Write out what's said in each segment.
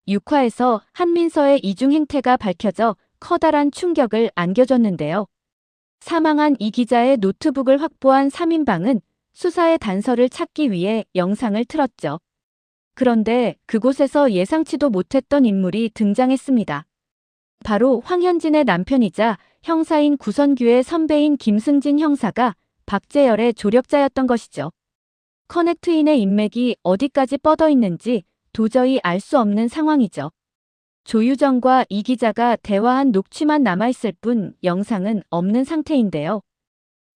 6화에서 한민서의 이중 행태가 밝혀져 커다란 충격을 안겨줬는데요. 사망한 이 기자의 노트북을 확보한 3인방은 수사의 단서를 찾기 위해 영상을 틀었죠. 그런데 그곳에서 예상치도 못했던 인물이 등장했습니다. 바로 황현진의 남편이자 형사인 구선규의 선배인 김승진 형사가 박재열의 조력자였던 것이죠. 커넥트인의 인맥이 어디까지 뻗어 있는지 도저히 알 수 없는 상황이죠. 조유정과 이 기자가 대화한 녹취만 남아있을 뿐 영상은 없는 상태인데요.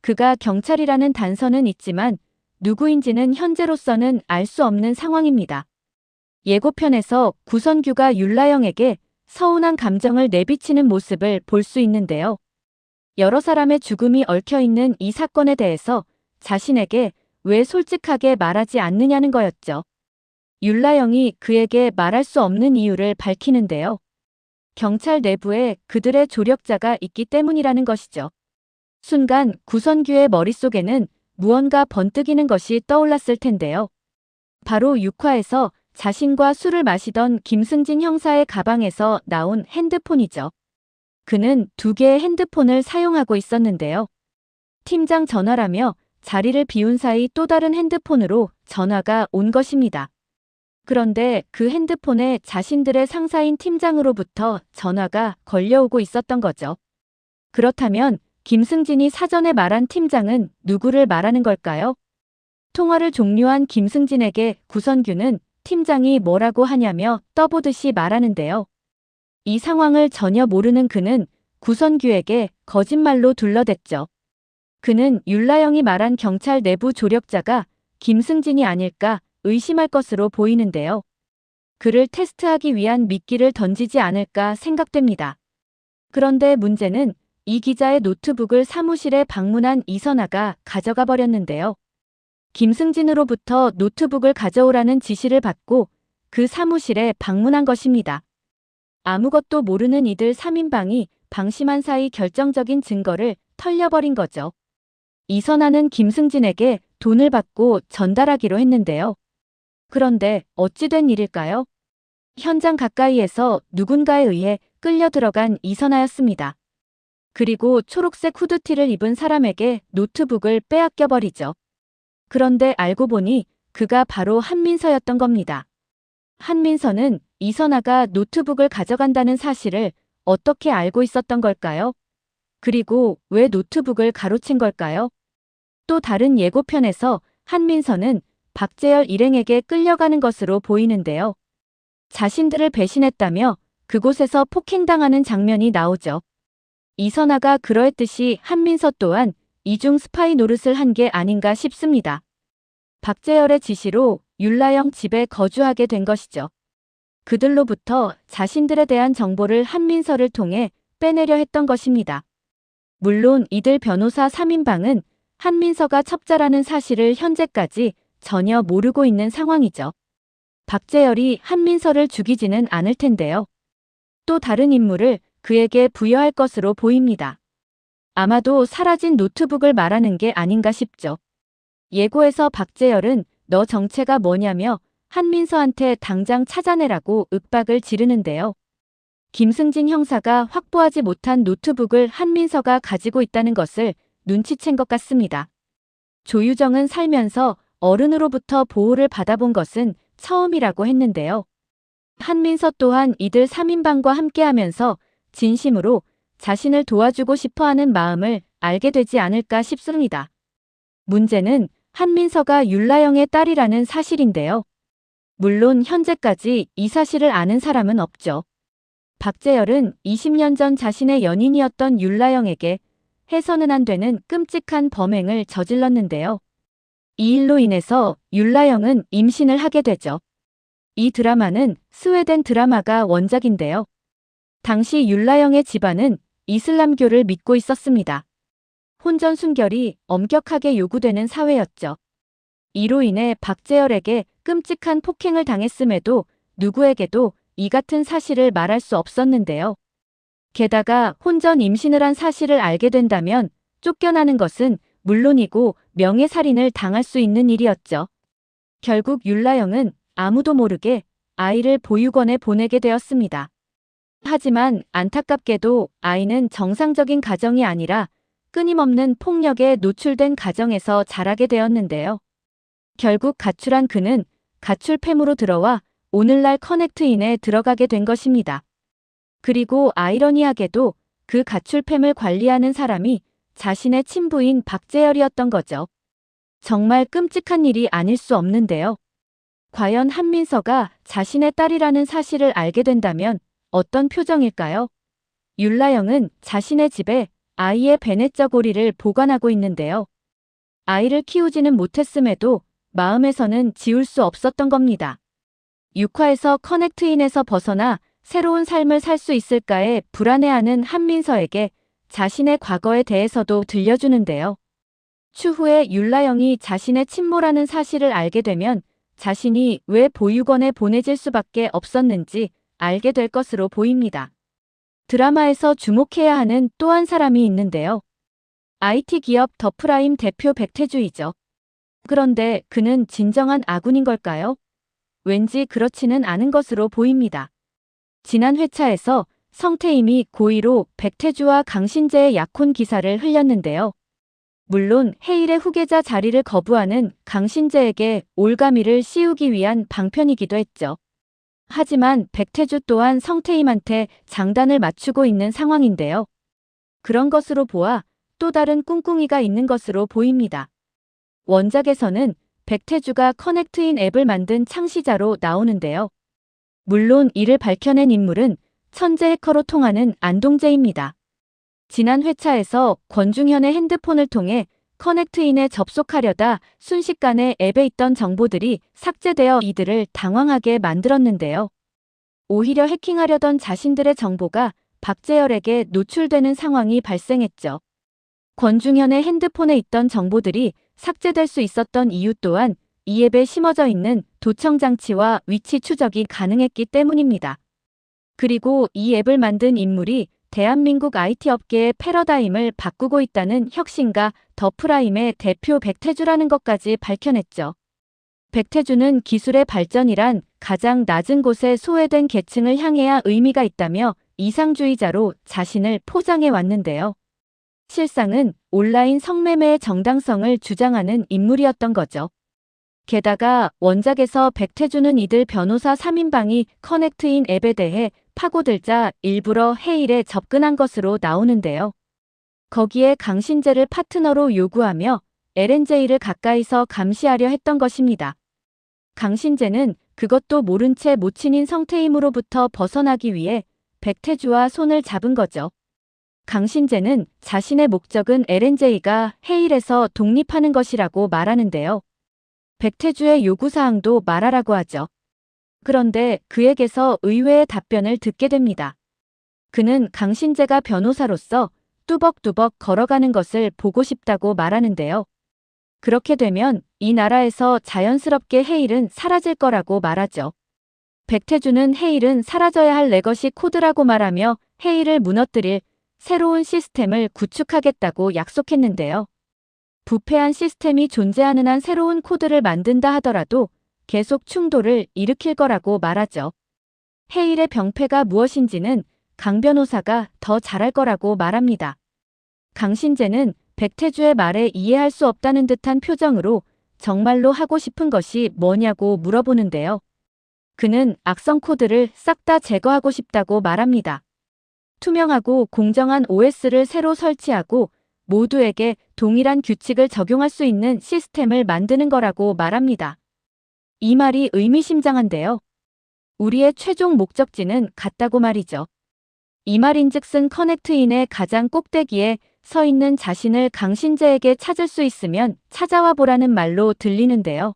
그가 경찰이라는 단서는 있지만 누구인지는 현재로서는 알 수 없는 상황입니다. 예고편에서 구선규가 율라영에게 서운한 감정을 내비치는 모습을 볼 수 있는데요. 여러 사람의 죽음이 얽혀있는 이 사건에 대해서 자신에게 왜 솔직하게 말하지 않느냐는 거였죠. 율라영이 그에게 말할 수 없는 이유를 밝히는데요. 경찰 내부에 그들의 조력자가 있기 때문이라는 것이죠. 순간 구선규의 머릿속에는 무언가 번뜩이는 것이 떠올랐을 텐데요. 바로 6화에서 자신과 술을 마시던 김승진 형사의 가방에서 나온 핸드폰이죠. 그는 2개의 핸드폰을 사용하고 있었는데요. 팀장 전화라며 자리를 비운 사이 또 다른 핸드폰으로 전화가 온 것입니다. 그런데 그 핸드폰에 자신들의 상사인 팀장으로부터 전화가 걸려오고 있었던 거죠. 그렇다면 김승진이 사전에 말한 팀장은 누구를 말하는 걸까요? 통화를 종료한 김승진에게 구선규는 팀장이 뭐라고 하냐며 떠보듯이 말하는데요. 이 상황을 전혀 모르는 그는 구선규에게 거짓말로 둘러댔죠. 그는 율라영이 말한 경찰 내부 조력자가 김승진이 아닐까 의심할 것으로 보이는데요. 그를 테스트하기 위한 미끼를 던지지 않을까 생각됩니다. 그런데 문제는 이 기자의 노트북을 사무실에 방문한 이선아가 가져가 버렸는데요. 김승진으로부터 노트북을 가져오라는 지시를 받고 그 사무실에 방문한 것입니다. 아무것도 모르는 이들 3인방이 방심한 사이 결정적인 증거를 털려버린 거죠. 이선아는 김승진에게 돈을 받고 전달하기로 했는데요. 그런데 어찌 된 일일까요? 현장 가까이에서 누군가에 의해 끌려 들어간 이선아였습니다. 그리고 초록색 후드티를 입은 사람에게 노트북을 빼앗겨버리죠. 그런데 알고 보니 그가 바로 한민서였던 겁니다. 한민서는 이선아가 노트북을 가져간다는 사실을 어떻게 알고 있었던 걸까요? 그리고 왜 노트북을 가로챈 걸까요? 또 다른 예고편에서 한민서는 박재열 일행에게 끌려가는 것으로 보이는데요. 자신들을 배신했다며 그곳에서 폭행당하는 장면이 나오죠. 이선아가 그러했듯이 한민서 또한 이중 스파이 노릇을 한 게 아닌가 싶습니다. 박재열의 지시로 율라영 집에 거주하게 된 것이죠. 그들로부터 자신들에 대한 정보를 한민서를 통해 빼내려 했던 것입니다. 물론 이들 변호사 3인방은 한민서가 첩자라는 사실을 현재까지 전혀 모르고 있는 상황이죠. 박재열이 한민서를 죽이지는 않을 텐데요. 또 다른 임무를 그에게 부여할 것으로 보입니다. 아마도 사라진 노트북을 말하는 게 아닌가 싶죠. 예고에서 박재열은 너 정체가 뭐냐며 한민서한테 당장 찾아내라고 윽박을 지르는데요. 김승진 형사가 확보하지 못한 노트북을 한민서가 가지고 있다는 것을 눈치챈 것 같습니다. 조유정은 살면서 어른으로부터 보호를 받아본 것은 처음이라고 했는데요. 한민서 또한 이들 3인방과 함께하면서 진심으로 자신을 도와주고 싶어하는 마음을 알게 되지 않을까 싶습니다. 문제는 한민서가 율라영의 딸이라는 사실인데요. 물론 현재까지 이 사실을 아는 사람은 없죠. 박재열은 20년 전 자신의 연인이었던 율라영에게 해서는 안 되는 끔찍한 범행을 저질렀는데요. 이 일로 인해서 율라영은 임신을 하게 되죠. 이 드라마는 스웨덴 드라마가 원작인데요. 당시 율라영의 집안은 이슬람교를 믿고 있었습니다. 혼전 순결이 엄격하게 요구되는 사회였죠. 이로 인해 박재열에게 끔찍한 폭행을 당했음에도 누구에게도 이 같은 사실을 말할 수 없었는데요. 게다가 혼전 임신을 한 사실을 알게 된다면 쫓겨나는 것은 물론이고 명예살인을 당할 수 있는 일이었죠. 결국 율라영은 아무도 모르게 아이를 보육원에 보내게 되었습니다. 하지만 안타깝게도 아이는 정상적인 가정이 아니라 끊임없는 폭력에 노출된 가정에서 자라게 되었는데요. 결국 가출한 그는 가출팸으로 들어와 오늘날 커넥트인에 들어가게 된 것입니다. 그리고 아이러니하게도 그 가출팸을 관리하는 사람이 자신의 친부인 박재열이었던 거죠. 정말 끔찍한 일이 아닐 수 없는데요. 과연 한민서가 자신의 딸이라는 사실을 알게 된다면 어떤 표정일까요? 율라영은 자신의 집에 아이의 베네쩌 고리를 보관하고 있는데요. 아이를 키우지는 못했음에도 마음에서는 지울 수 없었던 겁니다. 6화에서 커넥트인에서 벗어나 새로운 삶을 살 수 있을까에 불안해하는 한민서에게 자신의 과거에 대해서도 들려주는데요. 추후에 율라영이 자신의 친모라는 사실을 알게 되면 자신이 왜 보육원에 보내질 수밖에 없었는지 알게 될 것으로 보입니다. 드라마에서 주목해야 하는 또 한 사람이 있는데요. IT 기업 더프라임 대표 백태주이죠. 그런데 그는 진정한 아군인 걸까요? 왠지 그렇지는 않은 것으로 보입니다. 지난 회차에서 성태임이 고의로 백태주와 강신재의 약혼 기사를 흘렸는데요. 물론 해일의 후계자 자리를 거부하는 강신재에게 올가미를 씌우기 위한 방편이기도 했죠. 하지만 백태주 또한 성태임한테 장단을 맞추고 있는 상황인데요. 그런 것으로 보아 또 다른 꿍꿍이가 있는 것으로 보입니다. 원작에서는 백태주가 커넥트인 앱을 만든 창시자로 나오는데요. 물론 이를 밝혀낸 인물은 천재 해커로 통하는 안동재입니다. 지난 회차에서 권중현의 핸드폰을 통해 커넥트인에 접속하려다 순식간에 앱에 있던 정보들이 삭제되어 이들을 당황하게 만들었는데요. 오히려 해킹하려던 자신들의 정보가 박재열에게 노출되는 상황이 발생했죠. 권중현의 핸드폰에 있던 정보들이 삭제될 수 있었던 이유 또한 이 앱에 심어져 있는 도청 장치와 위치 추적이 가능했기 때문입니다. 그리고 이 앱을 만든 인물이 대한민국 IT 업계의 패러다임을 바꾸고 있다는 혁신가 더프라임의 대표 백태주라는 것까지 밝혀냈죠. 백태주는 기술의 발전이란 가장 낮은 곳에 소외된 계층을 향해야 의미가 있다며 이상주의자로 자신을 포장해 왔는데요. 실상은 온라인 성매매의 정당성을 주장하는 인물이었던 거죠. 게다가 원작에서 백태주는 이들 변호사 3인방이 커넥트인 앱에 대해 파고들자 일부러 해일에 접근한 것으로 나오는데요. 거기에 강신재를 파트너로 요구하며 LNJ를 가까이서 감시하려 했던 것입니다. 강신재는 그것도 모른 채 모친인 성태임으로부터 벗어나기 위해 백태주와 손을 잡은 거죠. 강신재는 자신의 목적은 LNJ가 해일에서 독립하는 것이라고 말하는데요. 백태주의 요구사항도 말하라고 하죠. 그런데 그에게서 의외의 답변을 듣게 됩니다. 그는 강신재가 변호사로서 뚜벅뚜벅 걸어가는 것을 보고 싶다고 말하는데요. 그렇게 되면 이 나라에서 자연스럽게 해일은 사라질 거라고 말하죠. 백태주는 해일은 사라져야 할 레거시 코드라고 말하며 해일을 무너뜨릴 새로운 시스템을 구축하겠다고 약속했는데요. 부패한 시스템이 존재하는 한 새로운 코드를 만든다 하더라도 계속 충돌을 일으킬 거라고 말하죠. 해일의 병폐가 무엇인지는 강 변호사가 더 잘할 거라고 말합니다. 강신재는 백태주의 말에 이해할 수 없다는 듯한 표정으로 정말로 하고 싶은 것이 뭐냐고 물어보는데요. 그는 악성 코드를 싹 다 제거하고 싶다고 말합니다. 투명하고 공정한 OS를 새로 설치하고 모두에게 동일한 규칙을 적용할 수 있는 시스템을 만드는 거라고 말합니다. 이 말이 의미심장한데요. 우리의 최종 목적지는 같다고 말이죠. 이 말인즉슨 커넥트인의 가장 꼭대기에 서 있는 자신을 강신재에게 찾을 수 있으면 찾아와 보라는 말로 들리는데요.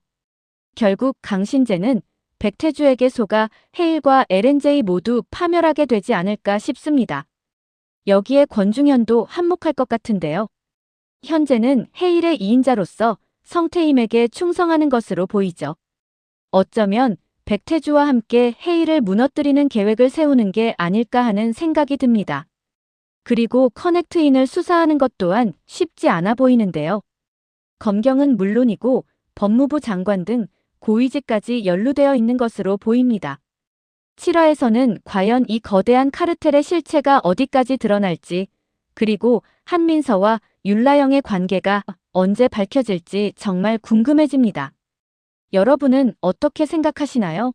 결국 강신재는 백태주에게 속아 해일과 LNJ 모두 파멸하게 되지 않을까 싶습니다. 여기에 권중현도 한몫할 것 같은데요. 현재는 해일의 2인자로서 성태임에게 충성하는 것으로 보이죠. 어쩌면 백태주와 함께 해일을 무너뜨리는 계획을 세우는 게 아닐까 하는 생각이 듭니다. 그리고 커넥트인을 수사하는 것 또한 쉽지 않아 보이는데요. 검경은 물론이고 법무부 장관 등 고위직까지 연루되어 있는 것으로 보입니다. 7화에서는 과연 이 거대한 카르텔의 실체가 어디까지 드러날지, 그리고 한민서와 율라영의 관계가 언제 밝혀질지 정말 궁금해집니다. 여러분은 어떻게 생각하시나요?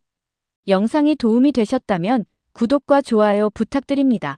영상이 도움이 되셨다면 구독과 좋아요 부탁드립니다.